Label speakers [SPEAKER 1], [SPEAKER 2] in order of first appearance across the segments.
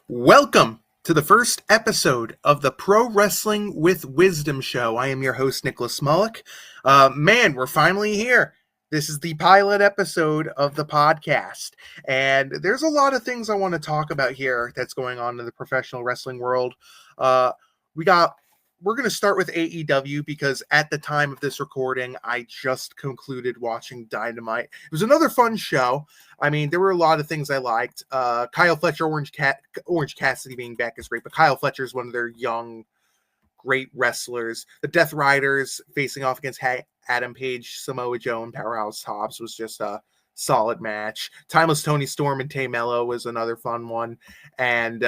[SPEAKER 1] Welcome to the first episode of the Pro Wrestling with Wisdom show. I am your host, Nicholas Mullock. Man, we're finally here. This is the pilot episode of the podcast. And there's a lot of things I want to talk about here that's going on in the professional wrestling world. Uh, we got we're going to start with AEW because at the time of this recording, I just concluded watching Dynamite. It was another fun show. I mean, there were a lot of things I liked. Kyle Fletcher, Orange Cassidy being back is great, but Kyle Fletcher is one of their young, great wrestlers. The Death Riders facing off against Adam Page, Samoa Joe, and Powerhouse Hobbs was just a solid match. Timeless Tony Storm and Tay Mello was another fun one. And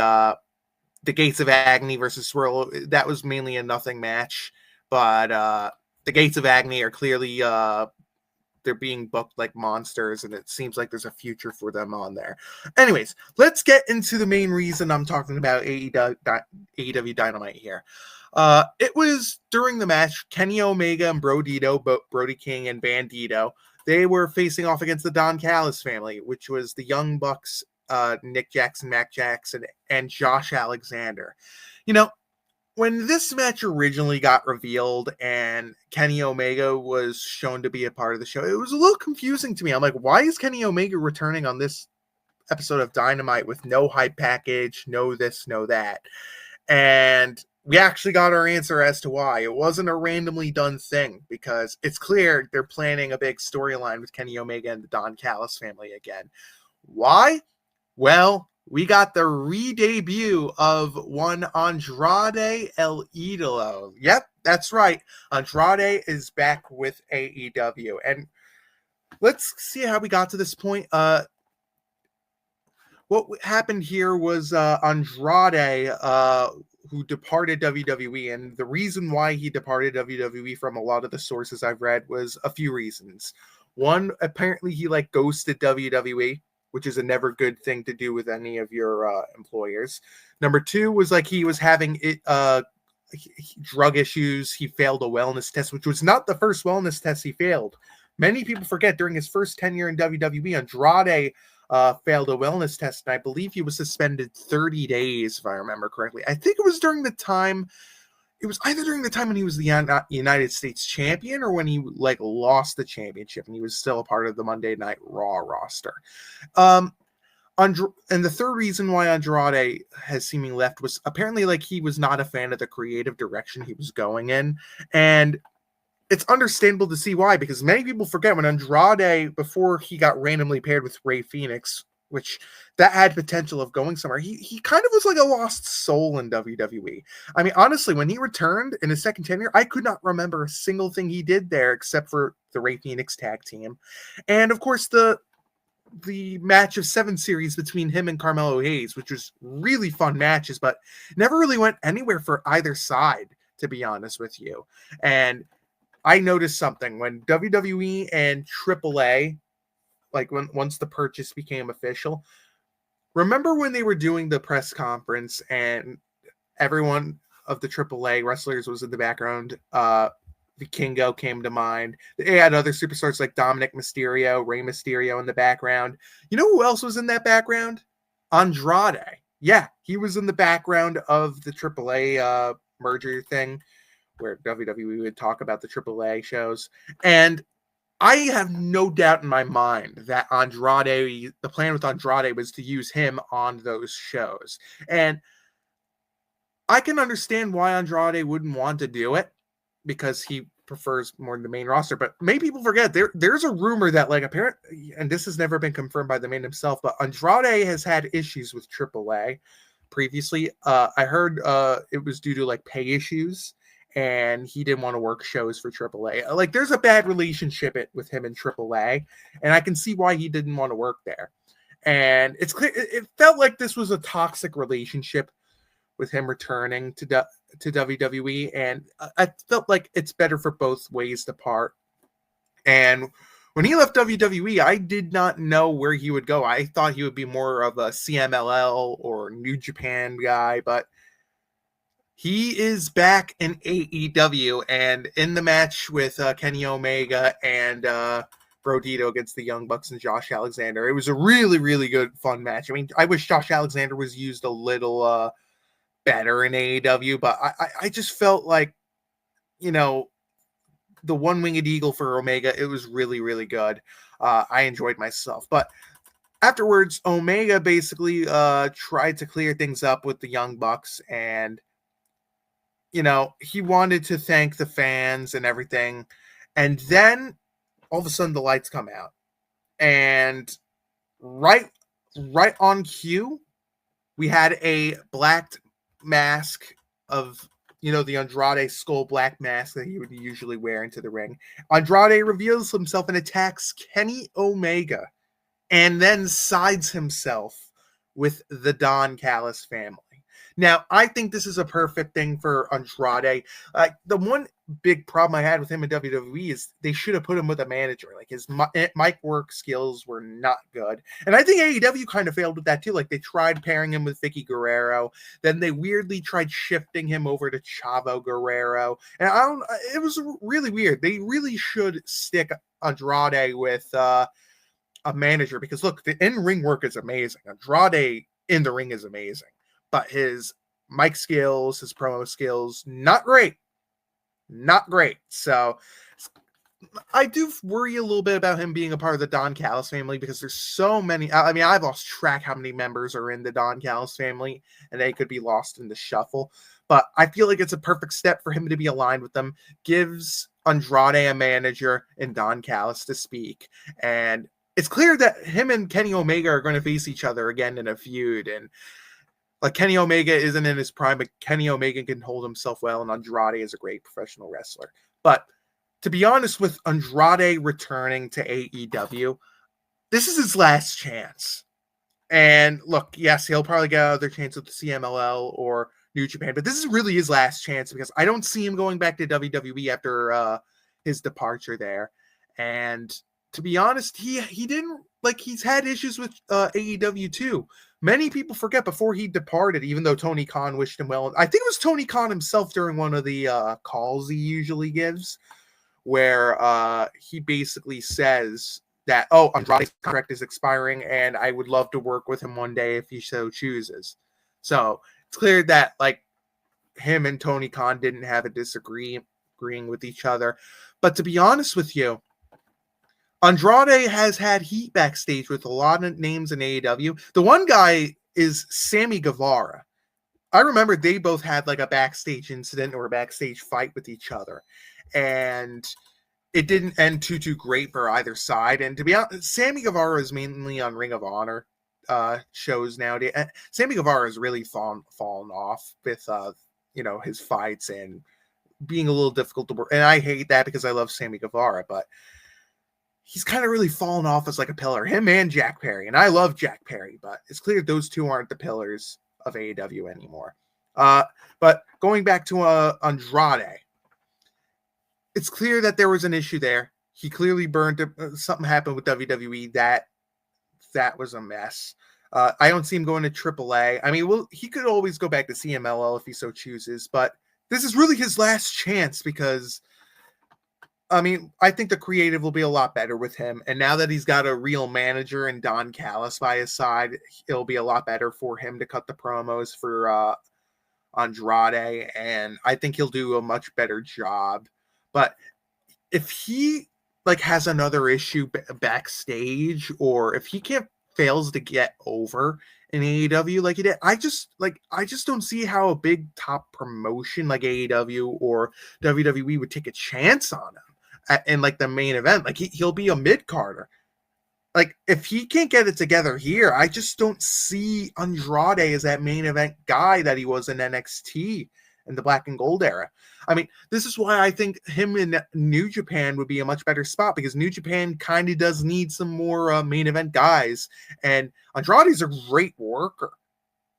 [SPEAKER 1] the Gates of Agony versus Swirl, that was mainly a nothing match. But the Gates of Agony are clearly they're being booked like monsters, and it seems like there's a future for them on there. Anyways, let's get into the main reason I'm talking about AEW Dynamite here. It was during the match, Kenny Omega and Brody King and Bandito, they were facing off against the Don Callis family, which was the Young Bucks, Nick Jackson, Mac Jackson, and Josh Alexander. You know, when this match originally got revealed and Kenny Omega was shown to be a part of the show, it was a little confusing to me. I'm like, why is Kenny Omega returning on this episode of Dynamite with no hype package, no this, no that? And we actually got our answer as to why. It wasn't a randomly done thing, because it's clear they're planning a big storyline with Kenny Omega and the Don Callis family again. Why? Well, we got the re-debut of one Andrade El Idolo. Yep, that's right. Andrade is back with AEW. And let's see how we got to this point. What happened here was Andrade, who departed WWE, and the reason why he departed WWE from a lot of the sources I've read was a few reasons. One, apparently he ghosted WWE, which is a never good thing to do with any of your employers. Number two was he was having drug issues. He failed a wellness test, which was not the first wellness test he failed. Many people forget during his first tenure in WWE, Andrade failed a wellness test, and I believe he was suspended 30 days, if I remember correctly. I think it was during the time. It was either during the time when he was the United States champion or when he lost the championship and he was still a part of the Monday Night Raw roster. And the third reason why Andrade has seemingly left was apparently he was not a fan of the creative direction he was going in. And it's understandable to see why, because many people forget when Andrade, before he got randomly paired with Rey Fenix, which that had potential of going somewhere, he kind of was like a lost soul in WWE. I mean, honestly, when he returned in his second tenure, I could not remember a single thing he did there except for the Rey Fenix tag team. And of course, the match of 7 series between him and Carmelo Hayes, which was really fun matches, but never really went anywhere for either side, to be honest with you. And I noticed something when WWE and AAA, once the purchase became official, remember when they were doing the press conference and everyone of the AAA wrestlers was in the background? Vikingo came to mind. They had other superstars like Dominic Mysterio, Rey Mysterio in the background. You know who else was in that background? Andrade. Yeah, he was in the background of the AAA merger thing where WWE would talk about the AAA shows. And I have no doubt in my mind that the plan with Andrade was to use him on those shows. And I can understand why Andrade wouldn't want to do it, because he prefers more the main roster. But many people forget there's a rumor that apparently, and this has never been confirmed by the man himself, but Andrade has had issues with AAA previously. I heard it was due to pay issues, and he didn't want to work shows for AAA. There's a bad relationship with him and AAA, and I can see why he didn't want to work there. And it's clear it felt like this was a toxic relationship with him returning to WWE, and I felt like it's better for both ways to part. And when he left WWE, I did not know where he would go. I thought he would be more of a CMLL or New Japan guy, but he is back in AEW, and in the match with Kenny Omega and Brodito against the Young Bucks and Josh Alexander. It was a really, really good, fun match. I mean, I wish Josh Alexander was used a little better in AEW, but I just felt like, you know, the one-winged eagle for Omega, it was really, really good. I enjoyed myself. But afterwards, Omega basically tried to clear things up with the Young Bucks, and, you know, he wanted to thank the fans and everything. And then all of a sudden the lights come out. And right on cue, we had a black mask of, you know, the Andrade skull black mask that he would usually wear into the ring. Andrade reveals himself and attacks Kenny Omega, and then sides himself with the Don Callis family. Now, I think this is a perfect thing for Andrade. The one big problem I had with him in WWE is they should have put him with a manager. Like, his mic work skills were not good. And I think AEW kind of failed with that too. Like, they tried pairing him with Vicky Guerrero. Then they weirdly tried shifting him over to Chavo Guerrero. And it was really weird. They really should stick Andrade with a manager, because look, the in-ring work is amazing. Andrade in the ring is amazing. But his mic skills, his promo skills, not great. Not great. So I do worry a little bit about him being a part of the Don Callis family, because there's so many. I mean, I've lost track how many members are in the Don Callis family, and they could be lost in the shuffle. But I feel like it's a perfect step for him to be aligned with them. Gives Andrade a manager and Don Callis to speak. And it's clear that him and Kenny Omega are going to face each other again in a feud. And like, Kenny Omega isn't in his prime, but Kenny Omega can hold himself well, and Andrade is a great professional wrestler. But to be honest, with Andrade returning to AEW, this is his last chance. And look, yes, he'll probably get another chance with the CMLL or New Japan, but this is really his last chance, because I don't see him going back to WWE after his departure there. And to be honest, he didn't, like, he's had issues with AEW too. Many people forget before he departed, even though Tony Khan wished him well. I think it was Tony Khan himself during one of the calls he usually gives, where he basically says that, oh, Andrade's contract is expiring, and I would love to work with him one day if he so chooses. So it's clear that, like, him and Tony Khan didn't have a agreeing with each other. But to be honest with you, Andrade has had heat backstage with a lot of names in AEW. The one guy is Sammy Guevara. I remember they both had like a backstage incident or a backstage fight with each other, and it didn't end too great for either side. And to be honest, Sammy Guevara is mainly on Ring of Honor shows nowadays. Sammy Guevara has really fallen off with his fights and being a little difficult to work. And I hate that, because I love Sammy Guevara, but he's kind of really fallen off as like a pillar. Him and Jack Perry, and I love Jack Perry, but it's clear those two aren't the pillars of AEW anymore. But going back to Andrade, it's clear that there was an issue there. He clearly burned it. Something happened with WWE that was a mess. I don't see him going to AAA. I mean, well, he could always go back to CMLL if he so chooses, but this is really his last chance, because I mean, I think the creative will be a lot better with him. And now that he's got a real manager and Don Callis by his side, it'll be a lot better for him to cut the promos for Andrade. And I think he'll do a much better job. But if he has another issue backstage, or if he fails to get over in AEW like he did, I just don't see how a big top promotion like AEW or WWE would take a chance on him in the main event. Like, he'll be a mid-carder. Like, if he can't get it together here, I just don't see Andrade as that main event guy that he was in NXT in the Black and Gold era. I mean, this is why I think him in New Japan would be a much better spot, because New Japan kind of does need some more main event guys, and Andrade's a great worker.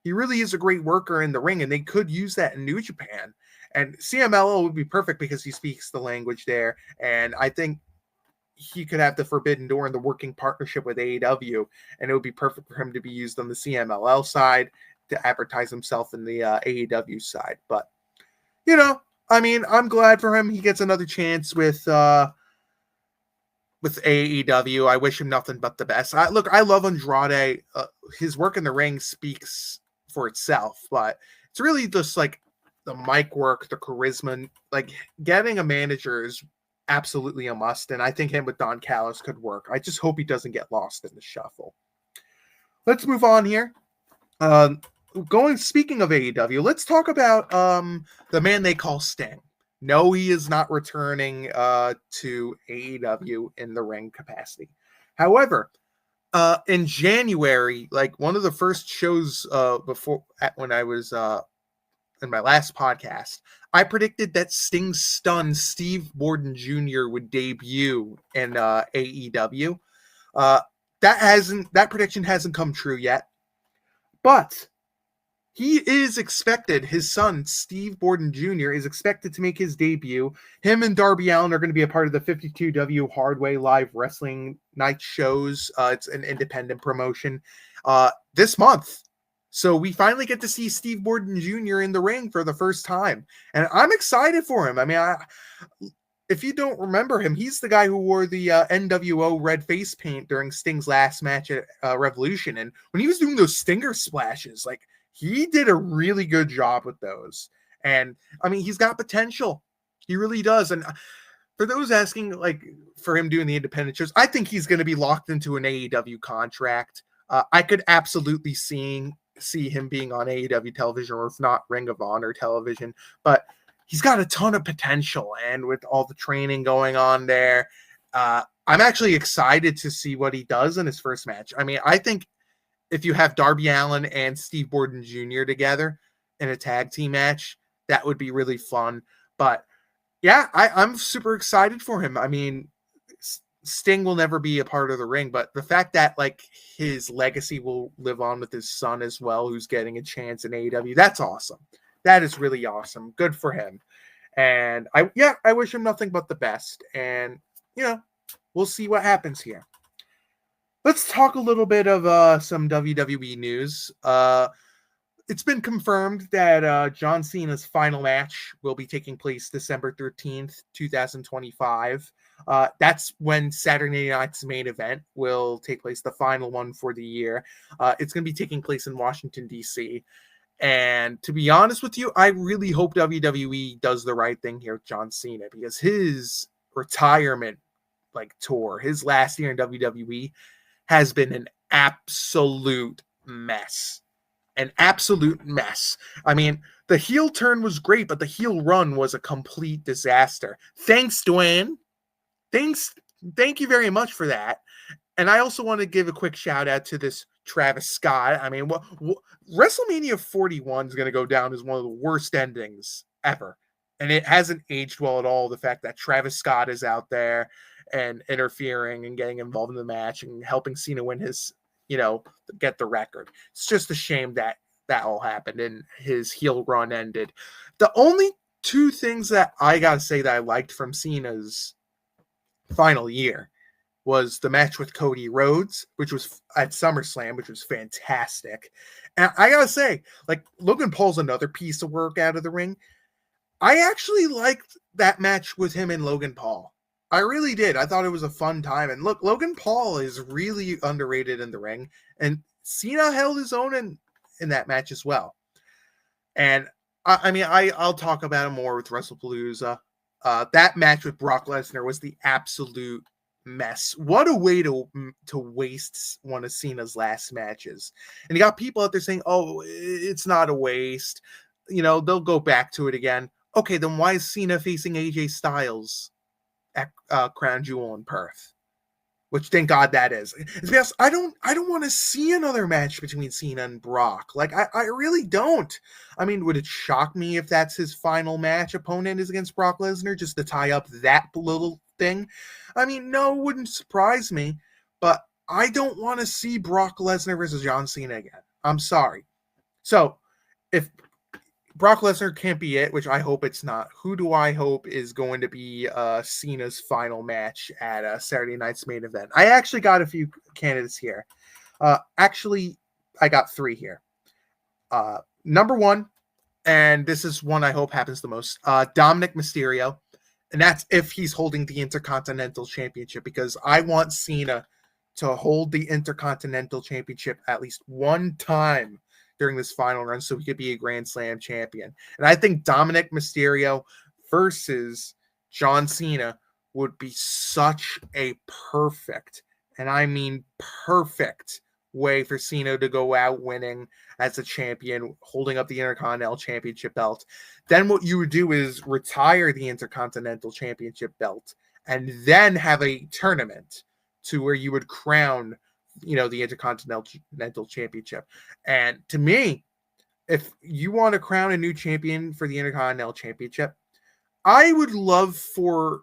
[SPEAKER 1] He really is a great worker in the ring, and they could use that in New Japan. And CMLL would be perfect because he speaks the language there. And I think he could have the Forbidden Door in the working partnership with AEW, and it would be perfect for him to be used on the CMLL side to advertise himself in the AEW side. But, I mean, I'm glad for him. He gets another chance with with AEW. I wish him nothing but the best. I love Andrade. His work in the ring speaks for itself, but it's really just like the mic work, the charisma, like getting a manager is absolutely a must. And I think him with Don Callis could work. I just hope he doesn't get lost in the shuffle. Let's move on here. Speaking of AEW, let's talk about the man they call Sting. No, he is not returning to AEW in the ring capacity. However, in January, like one of the first shows when I was in my last podcast, I predicted that Sting's son, Steve Borden Jr., would debut in AEW. That prediction hasn't come true yet, but he is expected. His son, Steve Borden Jr., is expected to make his debut. Him and Darby Allin are going to be a part of the 52W Hardway Live Wrestling Night shows. It's an independent promotion this month. So we finally get to see Steve Borden Jr. in the ring for the first time. And I'm excited for him. I mean, if you don't remember him, he's the guy who wore the NWO red face paint during Sting's last match at Revolution. And when he was doing those Stinger splashes, like, he did a really good job with those. And I mean, he's got potential. He really does. And for those asking, like, for him doing the independent shows, I think he's going to be locked into an AEW contract. I could absolutely see him being on AEW television, or if not Ring of Honor television, but he's got a ton of potential. And with all the training going on there, I'm actually excited to see what he does in his first match. I mean, I think if you have Darby Allin and Steve Borden Jr. together in a tag team match, that would be really fun. But yeah, I'm super excited for him. I mean, Sting will never be a part of the ring, but the fact that like his legacy will live on with his son as well, who's getting a chance in AEW, that's awesome. That is really awesome. Good for him. And I wish him nothing but the best. And we'll see what happens here. Let's talk a little bit of some WWE news. It's been confirmed that John Cena's final match will be taking place December 13th, 2025. That's when Saturday Night's Main Event will take place, the final one for the year. It's going to be taking place in Washington, D.C. And to be honest with you, I really hope WWE does the right thing here with John Cena, because his retirement tour, his last year in WWE, has been an absolute mess. An absolute mess. I mean, the heel turn was great, but the heel run was a complete disaster. Thanks, Dwayne. Thank you very much for that. And I also want to give a quick shout out to this Travis Scott. I mean, WrestleMania 41 is going to go down as one of the worst endings ever. And it hasn't aged well at all. The fact that Travis Scott is out there and interfering and getting involved in the match and helping Cena win his, get the record. It's just a shame that all happened and his heel run ended. The only two things that I got to say that I liked from Cena's final year was the match with Cody Rhodes, which was at SummerSlam, which was fantastic. And I got to say, Logan Paul's another piece of work out of the ring. I actually liked that match with him and Logan Paul. I really did. I thought it was a fun time. And look, Logan Paul is really underrated in the ring. And Cena held his own in that match as well. And I'll talk about it more with WrestlePalooza. That match with Brock Lesnar was the absolute mess. What a way to waste one of Cena's last matches. And you got people out there saying, oh, it's not a waste. They'll go back to it again. Okay, then why is Cena facing AJ Styles at Crown Jewel in Perth? Which, thank God that is. It's because I don't want to see another match between Cena and Brock. I really don't. I mean, would it shock me if that's his final match opponent is against Brock Lesnar, just to tie up that little thing? I mean, no, it wouldn't surprise me. But I don't want to see Brock Lesnar versus John Cena again. I'm sorry. So, if Brock Lesnar can't be it, which I hope it's not, who do I hope is going to be Cena's final match at Saturday Night's Main Event? I actually got a few candidates here. Actually, I got three here. Number one, and this is one I hope happens the most, Dominic Mysterio And that's if he's holding the Intercontinental Championship, because I want Cena to hold the Intercontinental Championship at least one time during this final run so he could be a Grand Slam champion. And I think Dominic Mysterio versus John Cena would be such a perfect, and I mean perfect, way for Cena to go out winning as a champion, holding up the Intercontinental Championship belt. Then what you would do is retire the Intercontinental Championship belt and then have a tournament to where you would crown, the Intercontinental Championship. And to me, if you want to crown a new champion for the Intercontinental Championship, I would love for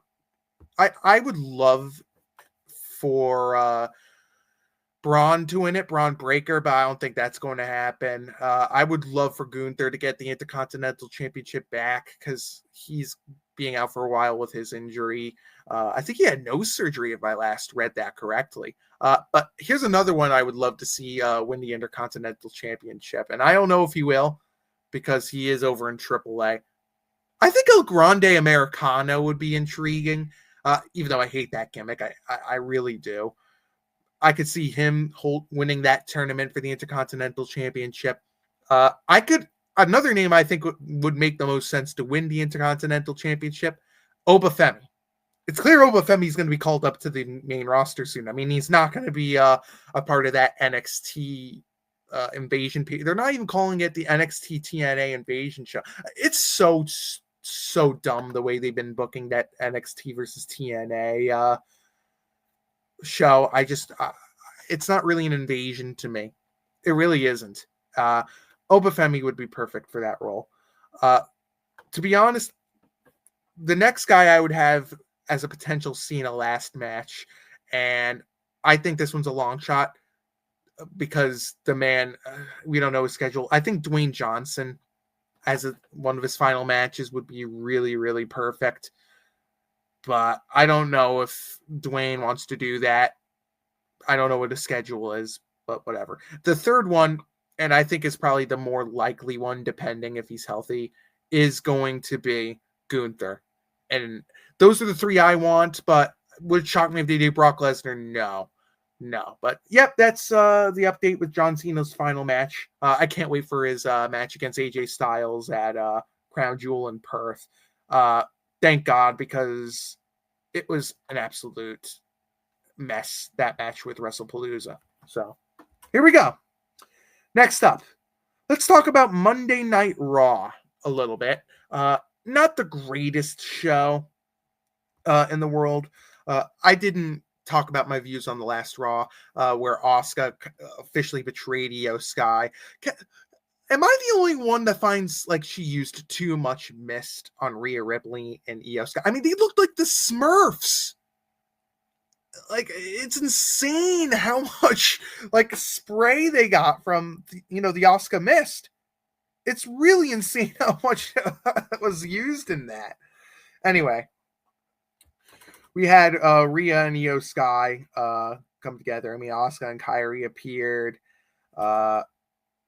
[SPEAKER 1] Braun to win it, Braun Breaker, but I don't think that's going to happen. I would love for Gunther to get the Intercontinental Championship back because he's being out for a while with his injury. I think he had no surgery, if I last read that correctly. But here's another one I would love to see win the Intercontinental Championship, and I don't know if he will because he is over in AAA. I think El Grande Americano would be intriguing, even though I hate that gimmick. I really do. I could see him winning that tournament for the Intercontinental Championship. Another name I think would make the most sense to win the Intercontinental Championship, Obafemi. It's clear Obafemi is going to be called up to the main roster soon. I mean, he's not going to be a part of that NXT invasion. They're not even calling it the NXT TNA invasion show. It's so dumb the way they've been booking that NXT versus TNA show. It's not really an invasion to me. It really isn't. Obafemi would be perfect for that role. To be honest, the next guy I would have as a potential Cena last match, and I think this one's a long shot because the man, we don't know his schedule. I think Dwayne Johnson as one of his final matches would be really, really perfect. But I don't know if Dwayne wants to do that. I don't know what his schedule is, but whatever. The third one, and I think is probably the more likely one, depending if he's healthy, is going to be Gunther. And those are the three I want, but would it shock me if they do Brock Lesnar? No. But yep, that's the update with John Cena's final match. I can't wait for his match against AJ Styles at Crown Jewel in Perth. Thank God, because it was an absolute mess, that match with WrestlePalooza. So here we go. Next up, let's talk about Monday Night Raw a little bit. Not the greatest show in the world. I didn't talk about my views on the last Raw, where Asuka officially betrayed Io Sky. Am I the only one that finds like she used too much mist on Rhea Ripley and Io Sky? I mean, they looked like the Smurfs. Like, it's insane how much like spray they got from the Asuka mist. It's really insane how much was used in that. Anyway, we had Rhea and Io Sky come together. I mean, Asuka and Kairi appeared.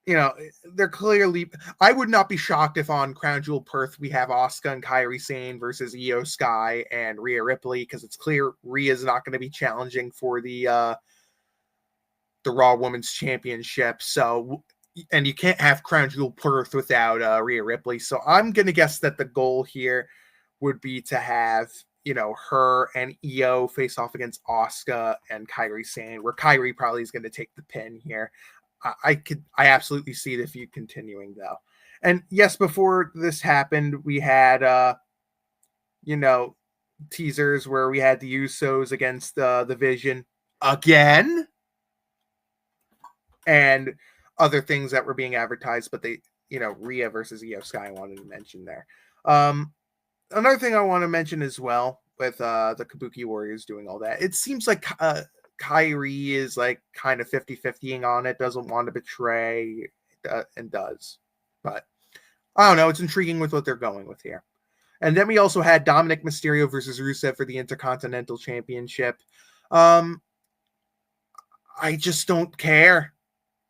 [SPEAKER 1] They're clearly. I would not be shocked if on Crown Jewel Perth we have Asuka and Kairi Sane versus Io Sky and Rhea Ripley, because it's clear Rhea's not going to be challenging for the Raw Women's Championship. So, and you can't have Crown Jewel Perth without Rhea Ripley. So I'm going to guess that the goal here would be to have her and Io face off against Asuka and Kairi Sane, where Kairi probably is going to take the pin here. I absolutely see the feud continuing though. And yes, before this happened, we had teasers where we had the Usos against the Vision again, and other things that were being advertised, but they, Rhea versus Io Sky I wanted to mention there. Another thing I want to mention as well with the Kabuki Warriors doing all that, it seems like Kairi is like kind of 50-50ing on it, doesn't want to betray, and does. But I don't know, it's intriguing with what they're going with here. And then we also had Dominic Mysterio versus Rusev for the Intercontinental Championship. I just don't care.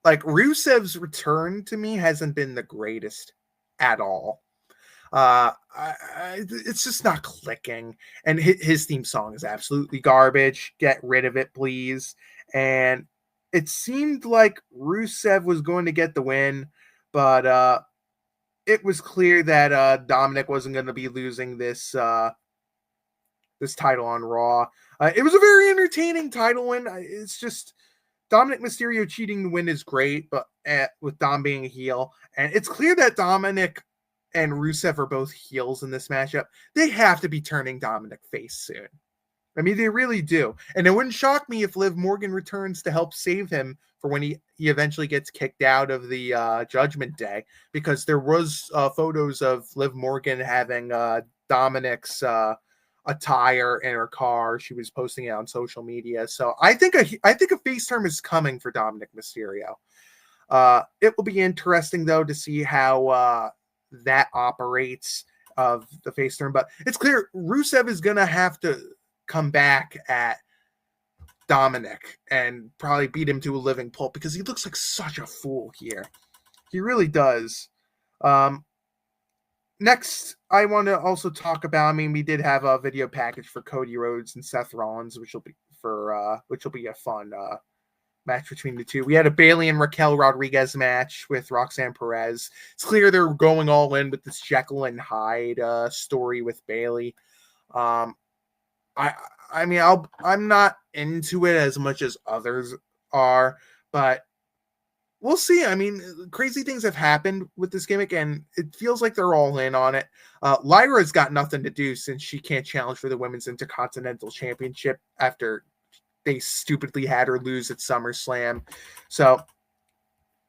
[SPEAKER 1] Like, Rusev's return to me hasn't been the greatest at all. It's just not clicking. And his theme song is absolutely garbage. Get rid of it, please. And it seemed like Rusev was going to get the win, but it was clear that Dominic wasn't going to be losing this title on Raw. It was a very entertaining title win. It's just Dominic Mysterio cheating to win is great, but with Dom being a heel, and it's clear that Dominic and Rusev are both heels in this matchup. They have to be turning Dominic face soon. I mean, they really do. And it wouldn't shock me if Liv Morgan returns to help save him for when he eventually gets kicked out of the Judgment Day, because there was photos of Liv Morgan having Dominic's attire in her car. She was posting it on social media. So I think a face turn is coming for Dominic Mysterio. It will be interesting though to see how that operates of the face turn, but it's clear Rusev is gonna have to come back at Dominic and probably beat him to a living pulp, because he looks like such a fool here. He really does. Next, I want to also talk about, I mean, we did have a video package for Cody Rhodes and Seth Rollins, which will be a fun match between the two. We had a Bayley and Raquel Rodriguez match with Roxanne Perez. It's clear they're going all in with this Jekyll and Hyde story with Bayley. I mean, I'm not into it as much as others are, but we'll see. I mean, crazy things have happened with this gimmick, and it feels like they're all in on it. Lyra's got nothing to do since she can't challenge for the Women's Intercontinental Championship after they stupidly had her lose at SummerSlam. So,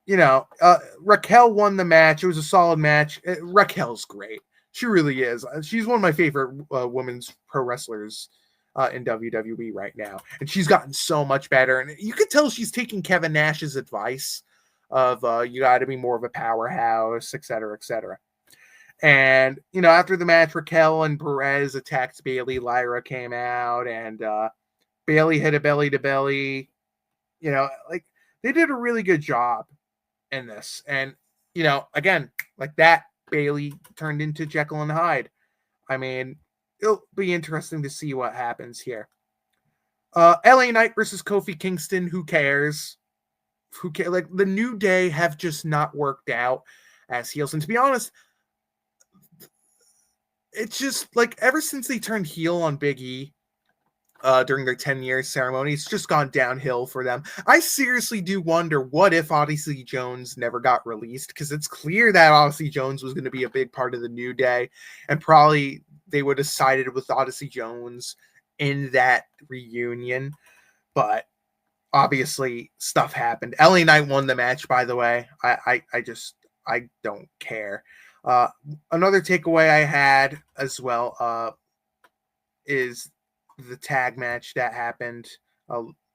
[SPEAKER 1] Raquel won the match. It was a solid match. Raquel's great. She really is. She's one of my favorite women's pro wrestlers in WWE right now. And she's gotten so much better. And you could tell she's taking Kevin Nash's advice of you got to be more of a powerhouse, et cetera, et cetera. And, after the match, Raquel and Perez attacked Bayley. Lyra came out, and Bayley hit a belly to belly. They did a really good job in this. And, again, like that, Bayley turned into Jekyll and Hyde. I mean, it'll be interesting to see what happens here. LA Knight versus Kofi Kingston. Who cares? Who cares? Like, the New Day have just not worked out as heels. And to be honest, it's just like ever since they turned heel on Big E during their 10-year ceremony, it's just gone downhill for them. I seriously do wonder, what if Odyssey Jones never got released? Because it's clear that Odyssey Jones was going to be a big part of the New Day, and probably they would have sided with Odyssey Jones in that reunion. But obviously, stuff happened. LA Knight won the match, by the way. I don't care. Another takeaway I had as well is the tag match that happened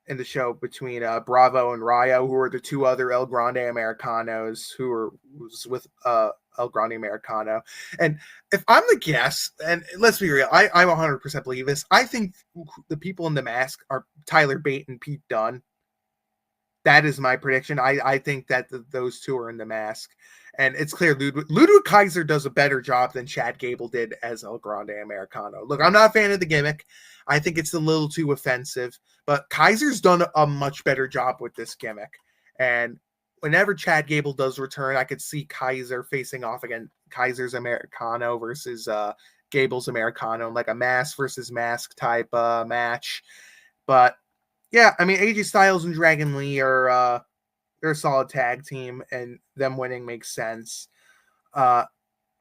[SPEAKER 1] in the show between Bravo and Rayo, who are the two other El Grande Americanos was with El Grande Americano. And if I'm the guess, and let's be real, I 100% believe this, I think the people in the mask are Tyler Bate and Pete Dunne. That is my prediction. I think that those two are in the mask. And it's clear Ludwig Kaiser does a better job than Chad Gable did as El Grande Americano. Look, I'm not a fan of the gimmick. I think it's a little too offensive. But Kaiser's done a much better job with this gimmick. And whenever Chad Gable does return, I could see Kaiser facing off against Kaiser's Americano versus Gable's Americano, like a mask versus mask type match. But yeah, I mean, AJ Styles and Dragon Lee are they're a solid tag team, and them winning makes sense. I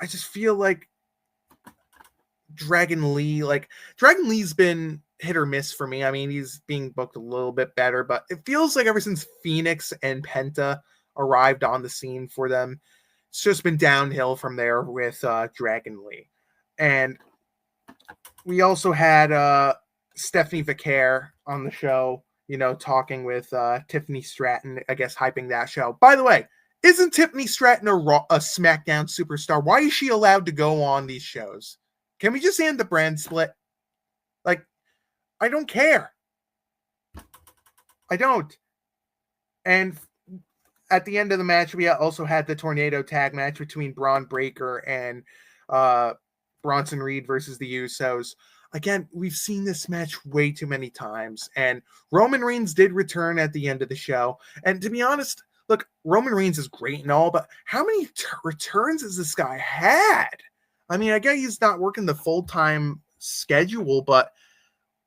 [SPEAKER 1] just feel like Dragon Lee's been hit or miss for me. I mean, he's being booked a little bit better, but it feels like ever since Phoenix and Penta arrived on the scene for them, it's just been downhill from there with Dragon Lee. And we also had Stephanie Vicaire on the show, talking with Tiffany Stratton, I guess, hyping that show. By the way, isn't Tiffany Stratton a SmackDown superstar? Why is she allowed to go on these shows? Can we just end the brand split? Like, I don't care. I don't. And at the end of the match, we also had the Tornado tag match between Braun Breaker and Bronson Reed versus the Usos. Again, we've seen this match way too many times, and Roman Reigns did return at the end of the show. And to be honest, look, Roman Reigns is great and all, but how many returns has this guy had? I mean, I get he's not working the full-time schedule, but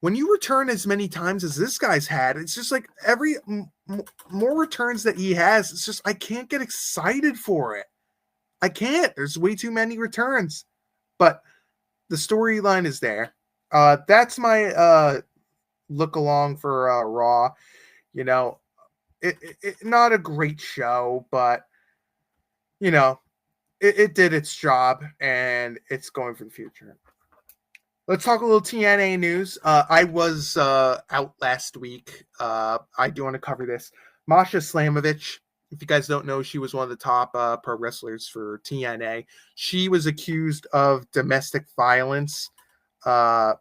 [SPEAKER 1] when you return as many times as this guy's had, it's just like every more returns that he has, it's just I can't get excited for it. I can't. There's way too many returns. But the storyline is there. That's my look along for Raw. You know, it not a great show, but you know, it did its job and it's going for the future. Let's talk a little TNA news. I was out last week. I do want to cover this. Masha Slamovich, if you guys don't know, she was one of the top pro wrestlers for TNA. She was accused of domestic violence. Her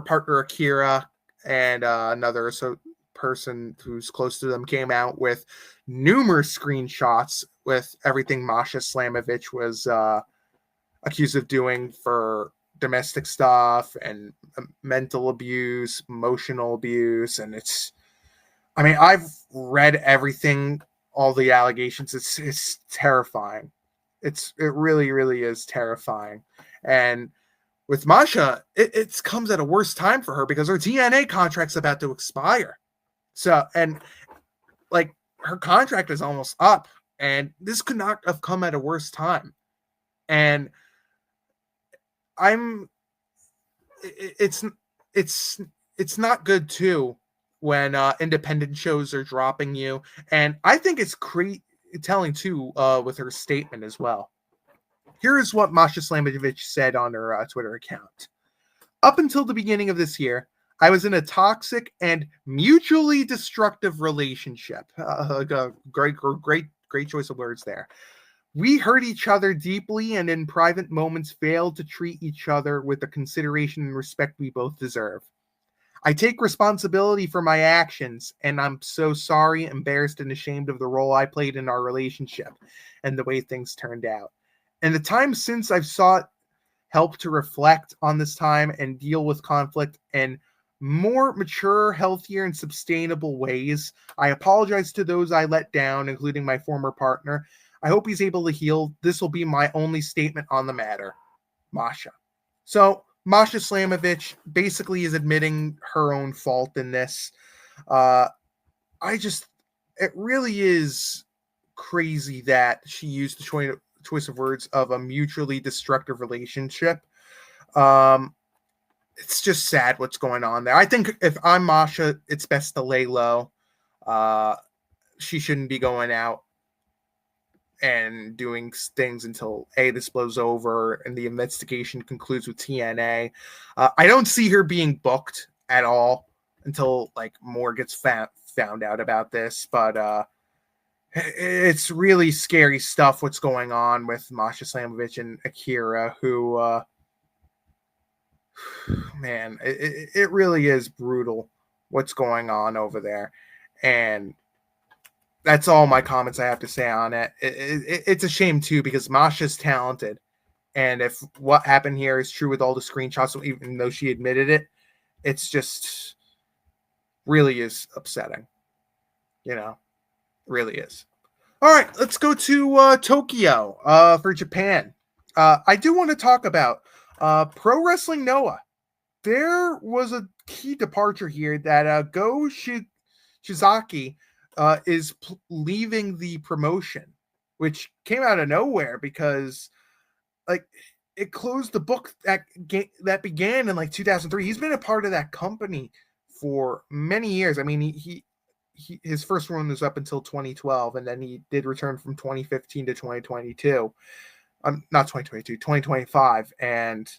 [SPEAKER 1] partner Akira and another person who's close to them came out with numerous screenshots with everything Masha Slamovich was accused of doing for domestic stuff and mental abuse, emotional abuse, and I mean, I've read everything, all the allegations. It's terrifying. It really, really is terrifying. And with Masha, it comes at a worse time for her because her TNA contract's about to expire. So, and like her contract is almost up, and this could not have come at a worse time. And it's not good too when independent shows are dropping you, and I think it's telling too with her statement as well. Here is what Masha Slamovich said on her Twitter account. Up until the beginning of this year, I was in a toxic and mutually destructive relationship. Great choice of words there. We hurt each other deeply and in private moments failed to treat each other with the consideration and respect we both deserve. I take responsibility for my actions, and I'm so sorry, embarrassed, and ashamed of the role I played in our relationship and the way things turned out. And the time since I've sought help to reflect on this time and deal with conflict in more mature, healthier, and sustainable ways. I apologize to those I let down, including my former partner. I hope he's able to heal. This will be my only statement on the matter. Masha. So Masha Slamovich basically is admitting her own fault in this. It really is crazy that she used the choice of words of a mutually destructive relationship. It's just sad what's going on there. I think if I'm Masha, it's best to lay low. She shouldn't be going out and doing things until this blows over and the investigation concludes with TNA. I don't see her being booked at all until like more gets found out about this, but it's really scary stuff what's going on with Masha Slamovich and Akira, who man, it really is brutal what's going on over there. And that's all my comments I have to say on it. It's a shame, too, because Masha's talented. And if what happened here is true with all the screenshots, even though she admitted it, it's just really is upsetting. You know, really is. All right, let's go to Tokyo for Japan. I do want to talk about Pro Wrestling Noah. There was a key departure here that Go Shiozaki is leaving the promotion, which came out of nowhere because like it closed the book that began in like 2003. He's been a part of that company for many years. I mean, he his first run was up until 2012, and then he did return from 2015 to 2022. Not 2022, 2025. And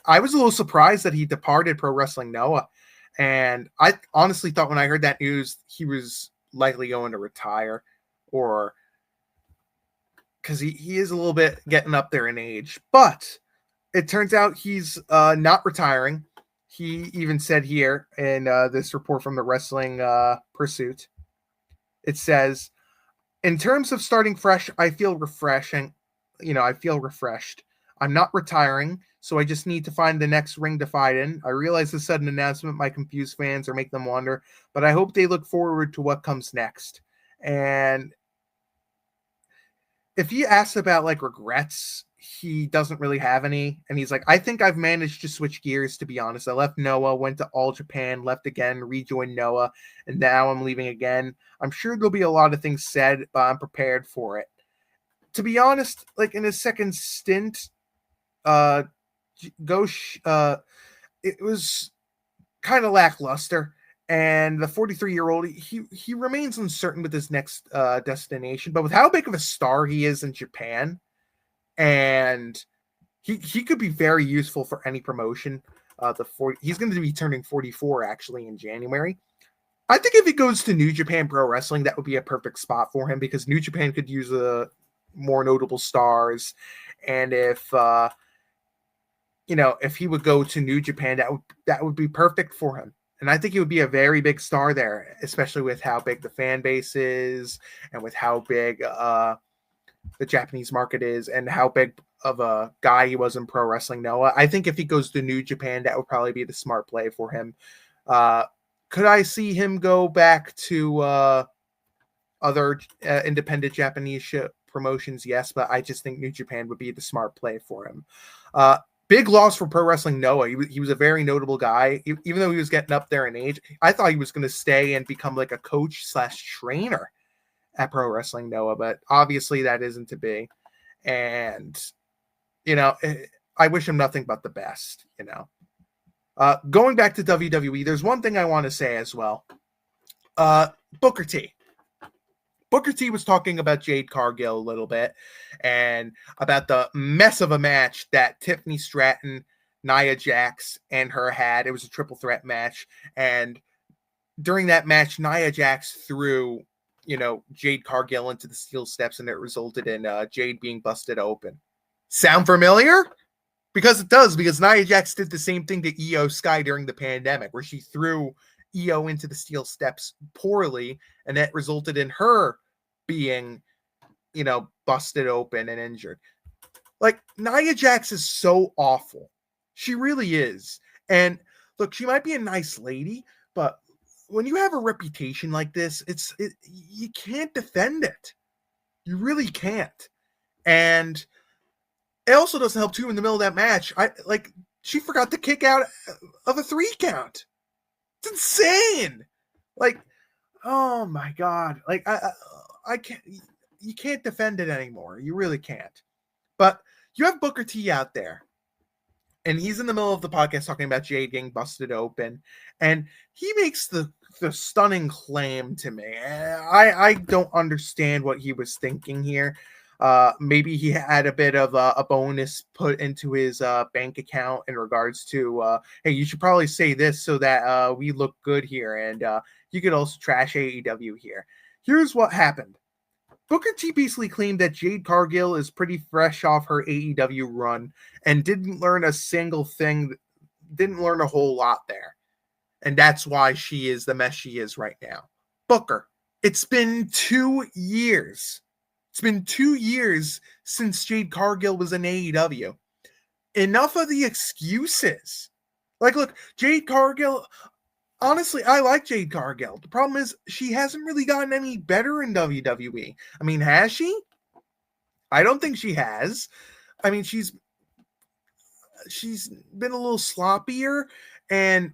[SPEAKER 1] I was a little surprised that he departed Pro Wrestling Noah. And I honestly thought when I heard that news, he was likely going to retire, or because he is a little bit getting up there in age. But it turns out he's not retiring. He even said here in this report from the Wrestling Pursuit, it says, in terms of starting fresh, I feel refreshing. I feel refreshed. I'm not retiring, so I just need to find the next ring to fight in. I realize the sudden announcement might confuse fans or make them wonder, but I hope they look forward to what comes next. And if he asks about like regrets, he doesn't really have any. And he's like, I think I've managed to switch gears, to be honest. I left Noah, went to All Japan, left again, rejoined Noah, and now I'm leaving again. I'm sure there'll be a lot of things said, but I'm prepared for it. To be honest, like in his second stint, uh, it was kind of lackluster. And the 43-year-old, he remains uncertain with his next destination. But with how big of a star he is in Japan, and he could be very useful for any promotion. He's going to be turning 44 actually in January. I think if he goes to New Japan Pro Wrestling, that would be a perfect spot for him because New Japan could use more notable stars, and if if he would go to New Japan, that would be perfect for him. And I think he would be a very big star there, especially with how big the fan base is and with how big the Japanese market is and how big of a guy he was in pro wrestling Noah. I think if he goes to New Japan, that would probably be the smart play for him. Could I see him go back to other independent Japanese promotions? Yes, but I just think New Japan would be the smart play for him. Big loss for pro wrestling Noah. He was a very notable guy. Even though he was getting up there in age, I thought he was going to stay and become like a coach / trainer at pro wrestling Noah, but obviously that isn't to be. And, I wish him nothing but the best, Going back to WWE, there's one thing I want to say as well. Booker T. Booker T was talking about Jade Cargill a little bit and about the mess of a match that Tiffany Stratton, Nia Jax, and her had. It was a triple threat match. And during that match, Nia Jax threw, Jade Cargill into the steel steps, and it resulted in Jade being busted open. Sound familiar? Because it does, because Nia Jax did the same thing to Io Sky during the pandemic, where she threw Io into the steel steps poorly, and that resulted in her being, busted open and injured. Like, Nia Jax is so awful. She really is. And look, she might be a nice lady, but when you have a reputation like this, you can't defend it. You really can't. And it also doesn't help too in the middle of that match. She forgot to kick out of a 3 count. It's insane. Like, oh my God. Like, I can't, you can't defend it anymore. You really can't. But you have Booker T out there, and he's in the middle of the podcast talking about Jade getting busted open, and he makes the stunning claim to me. I don't understand what he was thinking here. Maybe he had a bit of a bonus put into his bank account in regards to, hey, you should probably say this so that we look good here, and you could also trash AEW here. Here's what happened. Booker T basically claimed that Jade Cargill is pretty fresh off her AEW run and didn't learn a single thing, didn't learn a whole lot there. And that's why she is the mess she is right now. Booker, it's been 2 years. It's been 2 years since Jade Cargill was in AEW. Enough of the excuses. Like, look, Jade Cargill, honestly, I like Jade Cargill. The problem is she hasn't really gotten any better in WWE. I mean, has she? I don't think she has. I mean, she's been a little sloppier, and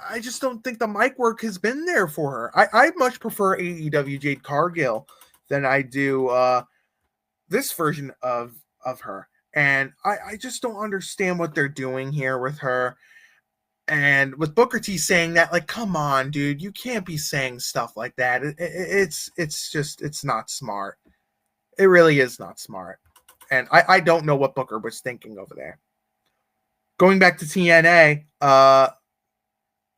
[SPEAKER 1] I just don't think the mic work has been there for her. I much prefer AEW Jade Cargill than I do this version of her. And I just don't understand what they're doing here with her. And with Booker T saying that, like, come on, dude, you can't be saying stuff like that. It's not smart. It really is not smart. And I don't know what Booker was thinking over there. Going back to TNA,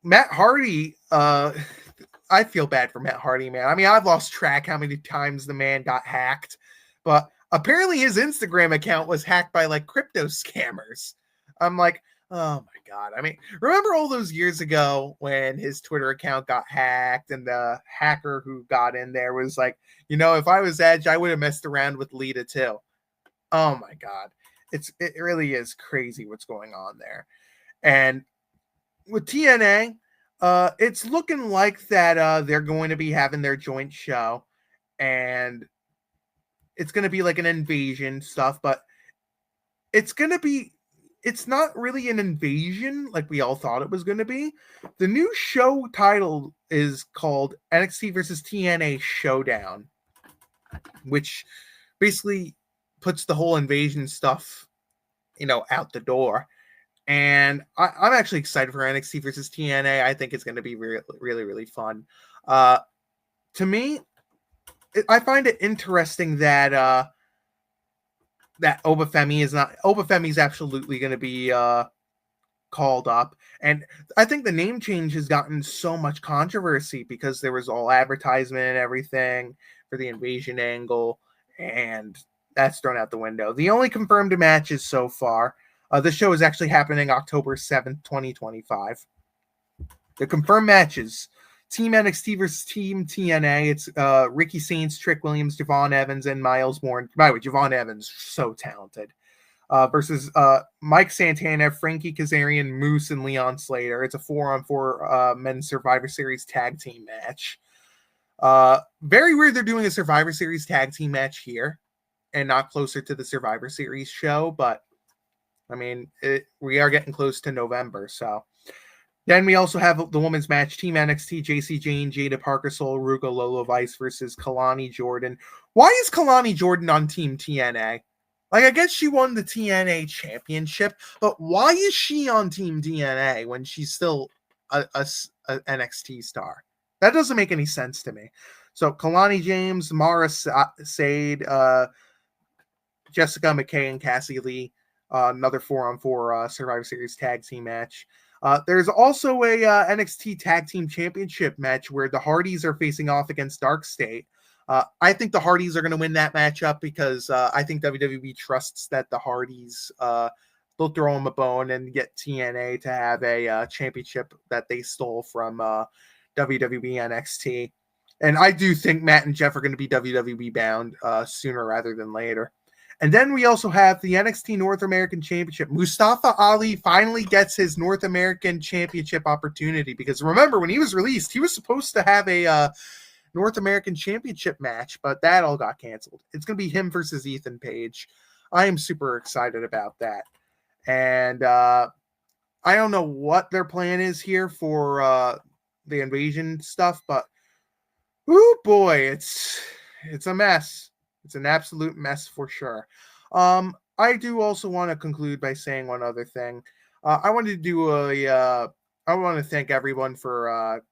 [SPEAKER 1] Matt Hardy, I feel bad for Matt Hardy, man. I mean, I've lost track how many times the man got hacked, but apparently his Instagram account was hacked by like crypto scammers. I'm like, oh my God. I mean, remember all those years ago when his Twitter account got hacked and the hacker who got in there was like, if I was Edge, I would have messed around with Lita too. Oh my god. It really is crazy what's going on there. And with TNA, it's looking like that they're going to be having their joint show, and it's going to be like an invasion stuff, but it's going to be it's not really an invasion like we all thought it was going to be. The new show title is called NXT versus TNA Showdown, which basically puts the whole invasion stuff, out the door. And I'm actually excited for NXT versus TNA. I think it's going to be really, really, really fun. To me, I find it interesting that that Obafemi is absolutely going to be called up, and I think the name change has gotten so much controversy because there was all advertisement and everything for the invasion angle, and that's thrown out the window. The only confirmed matches so far. The show is actually happening October 7th, 2025. The confirmed matches: Team NXT versus Team TNA. It's Ricky Saints, Trick Williams, Javon Evans, and Miles Bourne. By the way, Javon Evans, so talented. Versus Mike Santana, Frankie Kazarian, Moose, and Leon Slater. It's a 4-on-4 men's Survivor Series tag team match. Very weird they're doing a Survivor Series tag team match here and not closer to the Survivor Series show, but I mean, we are getting close to November, so. Then we also have the women's match: Team NXT, JC Jane, Jada Parker, Sol Ruga, Lola Vice versus Kalani Jordan. Why is Kalani Jordan on Team TNA? Like, I guess she won the TNA championship, but why is she on Team TNA when she's still a NXT star? That doesn't make any sense to me. So Kalani James, Mara Sade, Jessica McKay, and Cassie Lee. Another 4-on-4 Survivor Series tag team match. There's also a NXT Tag Team Championship match where the Hardys are facing off against Dark State. I think the Hardys are going to win that matchup because I think WWE trusts that the Hardys they'll throw them a bone and get TNA to have a championship that they stole from WWE NXT. And I do think Matt and Jeff are going to be WWE bound sooner rather than later. And then we also have the NXT North American Championship. Mustafa Ali finally gets his North American Championship opportunity because remember, when he was released, he was supposed to have a North American Championship match, but that all got canceled. It's going to be him versus Ethan Page. I am super excited about that. And I don't know what their plan is here for the invasion stuff, but oh boy, it's a mess. It's an absolute mess for sure. I do also want to conclude by saying one other thing. I want to thank everyone for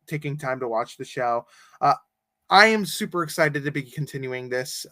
[SPEAKER 1] taking time to watch the show. I am super excited to be continuing this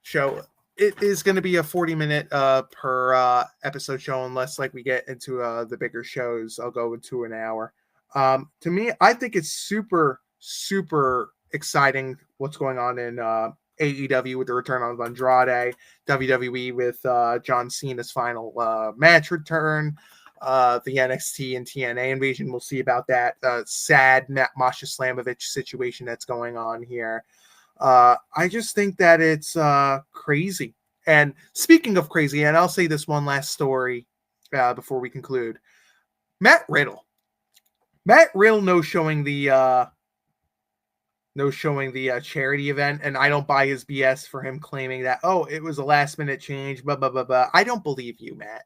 [SPEAKER 1] show. It is going to be a 40-minute per episode show, unless like we get into the bigger shows. I'll go into an hour. To me, I think it's super, super exciting what's going on in AEW with the return of Andrade, WWE with John Cena's final match return, the NXT and TNA invasion. We'll see about that sad Masha Slamovich situation that's going on here. I just think that it's crazy. And speaking of crazy, and I'll say this one last story before we conclude. Matt Riddle no showing the charity event, and I don't buy his BS for him claiming that, oh, it was a last minute change, blah, blah, blah, blah. I don't believe you, Matt.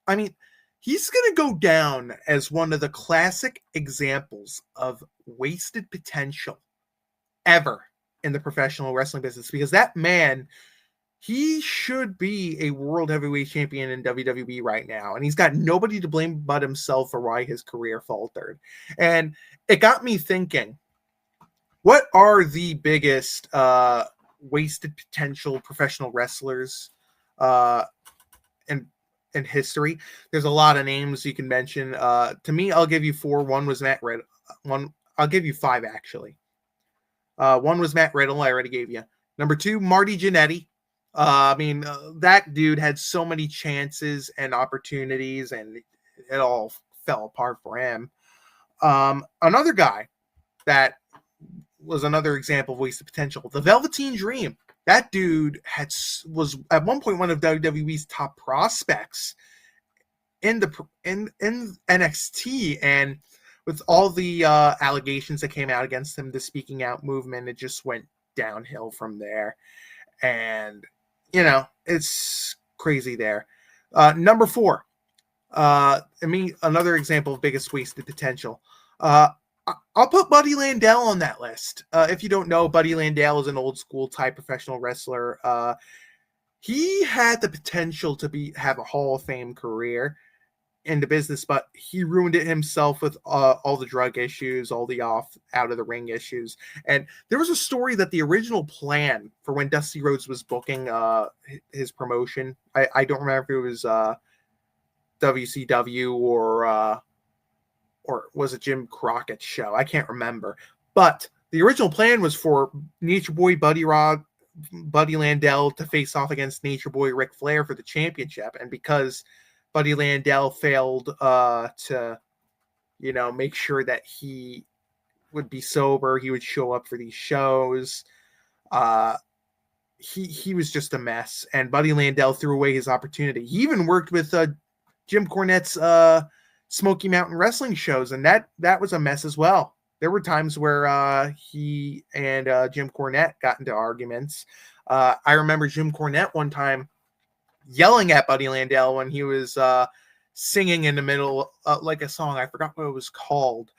[SPEAKER 1] I mean, he's going to go down as one of the classic examples of wasted potential ever in the professional wrestling business, because that man, he should be a world heavyweight champion in WWE right now, and he's got nobody to blame but himself for why his career faltered. And it got me thinking, what are the biggest wasted potential professional wrestlers in history? There's a lot of names you can mention. To me, I'll give you 4. One was Matt Riddle. I'll give you 5 actually. One was Matt Riddle. I already gave you. Number 2, Marty Jannetty. That dude had so many chances and opportunities, and it all fell apart for him. Another guy that was another example of wasted potential, the Velveteen Dream. That dude was at one point one of WWE's top prospects in NXT, and with all the allegations that came out against him, the speaking out movement, it just went downhill from there. And it's crazy there. Number 4, another example of biggest wasted potential. I'll put Buddy Landel on that list. If you don't know, Buddy Landel is an old school type professional wrestler. He had the potential to have a Hall of Fame career in the business, but he ruined it himself with all the drug issues, all the out of the ring issues. And there was a story that the original plan for when Dusty Rhodes was booking his promotion, I don't remember if it was WCW or was it Jim Crockett's show? I can't remember. But the original plan was for Nature Boy Buddy Landel to face off against Nature Boy Ric Flair for the championship. And because Buddy Landel failed to, make sure that he would be sober, he would show up for these shows. He was just a mess, and Buddy Landel threw away his opportunity. He even worked with Jim Cornette's Smoky Mountain Wrestling shows, and that was a mess as well. There were times where he and Jim Cornette got into arguments. I remember Jim Cornette one time yelling at Buddy Landel when he was singing in the middle, like a song. I forgot what it was called.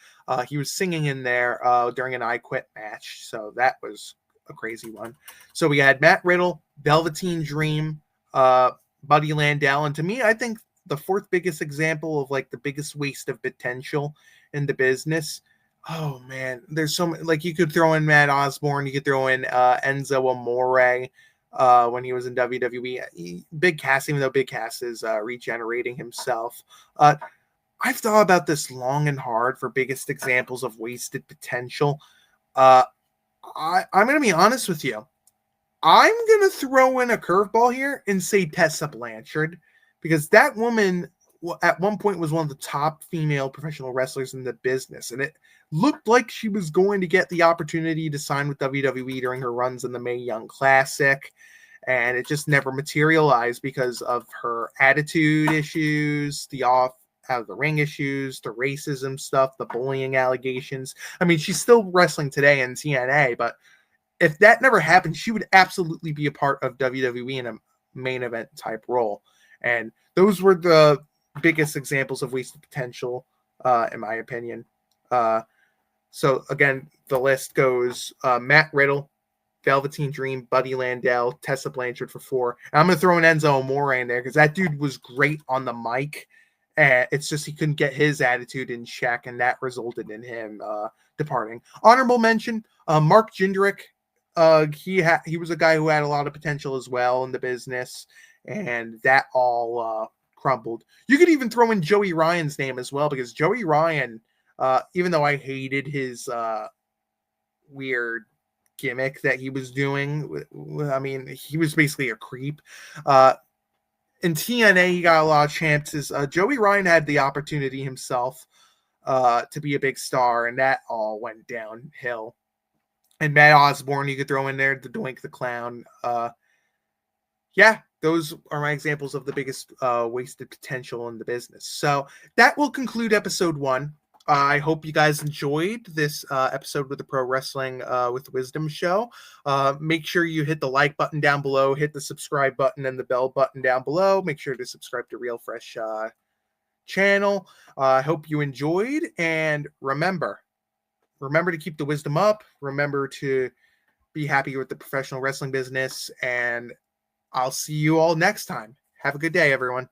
[SPEAKER 1] He was singing in there during an I Quit match. So that was a crazy one. So we had Matt Riddle, Velveteen Dream, Buddy Landel. And to me, I think the fourth biggest example of like the biggest waste of potential in the business. Oh man, there's so many. Like you could throw in Matt Osborne, you could throw in Enzo Amore. When he was in WWE. Big Cass, even though Big Cass is regenerating himself. I've thought about this long and hard for biggest examples of wasted potential. I'm going to be honest with you. I'm going to throw in a curveball here and say Tessa Blanchard, because that woman at one point was one of the top female professional wrestlers in the business, and it looked like she was going to get the opportunity to sign with WWE during her runs in the Mae Young Classic, and it just never materialized because of her attitude issues, the out of the ring issues, the racism stuff, the bullying allegations. I mean, she's still wrestling today in TNA, but if that never happened, she would absolutely be a part of WWE in a main event type role. And those were the biggest examples of wasted potential, in my opinion. So again, the list goes Matt Riddle, Velveteen Dream, Buddy Landel, Tessa Blanchard for 4. And I'm going to throw an Enzo Amore in there because that dude was great on the mic. It's just he couldn't get his attitude in check, and that resulted in him departing. Honorable mention, Mark Jindrak. He was a guy who had a lot of potential as well in the business, and that all crumbled. You could even throw in Joey Ryan's name as well, because Joey Ryan, even though I hated his weird gimmick that he was doing, I mean, he was basically a creep. In TNA, he got a lot of chances. Joey Ryan had the opportunity himself to be a big star, and that all went downhill. And Matt Osborne, you could throw in there, the Doink the Clown. Yeah, those are my examples of the biggest wasted potential in the business. So that will conclude episode 1. I hope you guys enjoyed this episode with the Pro Wrestling with Wisdom show. Make sure you hit the like button down below, hit the subscribe button and the bell button down below. Make sure to subscribe to Real Fresh channel. I hope you enjoyed, and remember to keep the wisdom up. Remember to be happy with the professional wrestling business, and I'll see you all next time. Have a good day, everyone.